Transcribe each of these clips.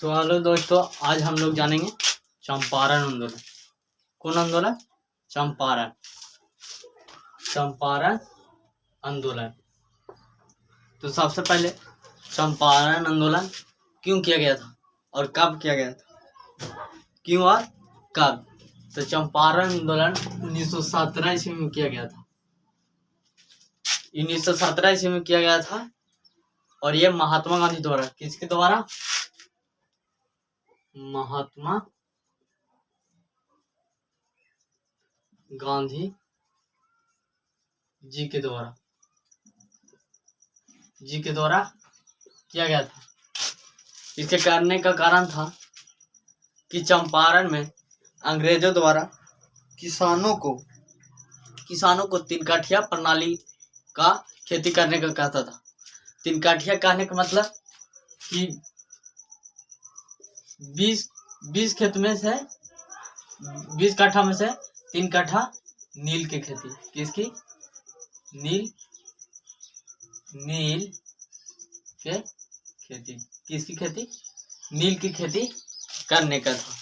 तो हेलो दोस्तों, आज हम लोग जानेंगे चंपारण आंदोलन। कौन आंदोलन? चंपारण चंपारण आंदोलन। तो सबसे पहले चंपारण आंदोलन क्यों किया गया था और कब किया गया था? क्यों और कब? तो चंपारण आंदोलन 1917 ईस्वी में किया गया था। 1917 ईस्वी में किया गया था और ये महात्मा गांधी द्वारा, किसके द्वारा? महात्मा गांधी जी के द्वारा किया गया था। इसके करने का कारण था कि चंपारण में अंग्रेजों द्वारा किसानों को तीन काठिया प्रणाली का खेती करने का कहता था। तीन काठिया कहने का मतलब कि 20 खेत में से 20 काठा में से 3 काठा नील की खेती। किसकी? नील के खेती। किसकी खेती? नील की खेती करने का था।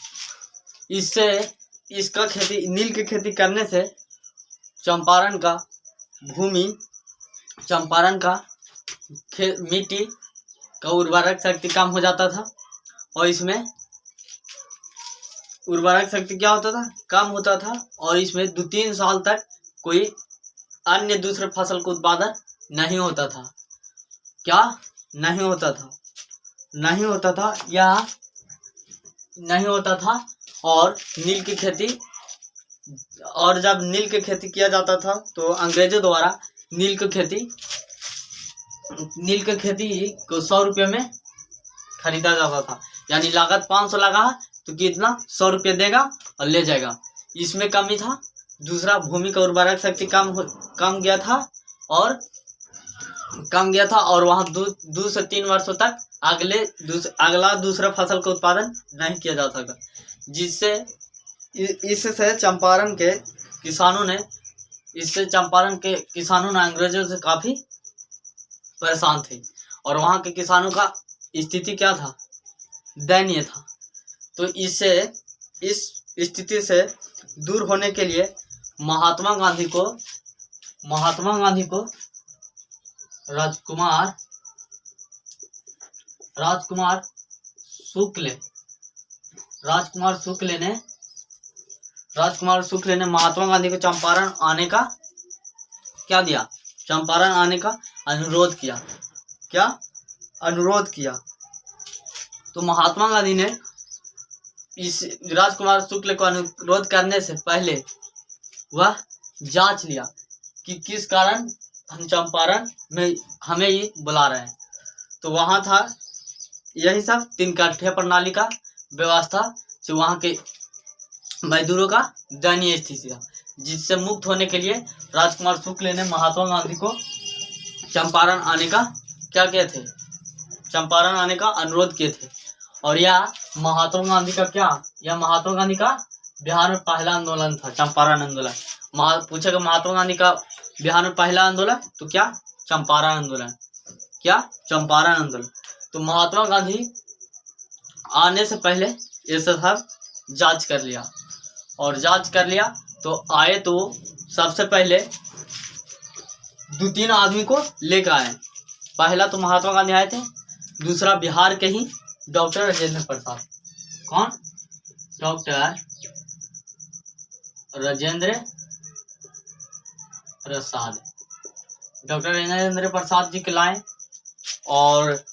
नील की खेती करने से चंपारण का मिट्टी का उर्वरक शक्ति कम हो जाता था और इसमें उर्वरक शक्ति क्या होता था? कम होता था और इसमें 2-3 साल तक कोई अन्य दूसरे फसल का उत्पादन नहीं होता था। क्या नहीं होता था? नहीं होता था। और नील की खेती किया जाता था तो अंग्रेजों द्वारा नील की खेती को 100 रुपये में खरीदा जाता था। यानी लागत 500 लगा तो कितना? 100 रुपये देगा और ले जाएगा। इसमें कमी था। दूसरा, भूमि का उर्वरक शक्ति कम गया था और वहाँ 2 से 3 वर्षों तक अगला दूसरा फसल का उत्पादन नहीं किया जा सका, जिससे इससे चंपारण के किसानों ने अंग्रेजों से काफी परेशान थे और वहाँ के किसानों का स्थिति क्या था? दयनीय था। तो इस स्थिति से दूर होने के लिए महात्मा गांधी को राजकुमार शुक्ल ने महात्मा गांधी को चंपारण आने का क्या दिया? चंपारण आने का अनुरोध किया। क्या अनुरोध किया? तो महात्मा गांधी ने इस राजकुमार शुक्ल को अनुरोध करने से पहले वह जांच लिया कि किस कारण हम चंपारण में हमें ही बुला रहे हैं। तो वहां था यही सब 3 काठिया प्रणाली का व्यवस्था, जो वहां के मजदूरों का दयनीय स्थिति था, जिससे मुक्त होने के लिए राजकुमार शुक्ल ने महात्मा गांधी को चंपारण आने का चंपारण आने का अनुरोध किए थे। और यह महात्मा गांधी का बिहार में पहला आंदोलन था, चंपारण आंदोलन। पूछेगा महात्मा गांधी का बिहार में पहला आंदोलन, तो क्या? चंपारण आंदोलन। क्या? चंपारण आंदोलन। तो महात्मा गांधी आने से पहले ये सब जांच कर लिया तो आए तो सबसे पहले 2-3 आदमी को लेकर आए। पहला तो महात्मा गांधी आए थे, दूसरा बिहार के ही डॉक्टर राजेंद्र प्रसाद। कौन? डॉक्टर राजेंद्र प्रसाद जी के लाए और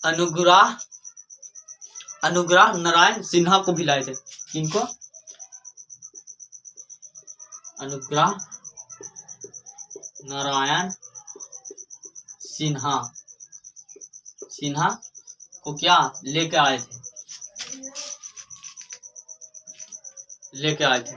अनुग्रह नारायण सिन्हा को भी लाए थे। किनको? अनुग्रह नारायण सिन्हा को क्या लेके आए थे?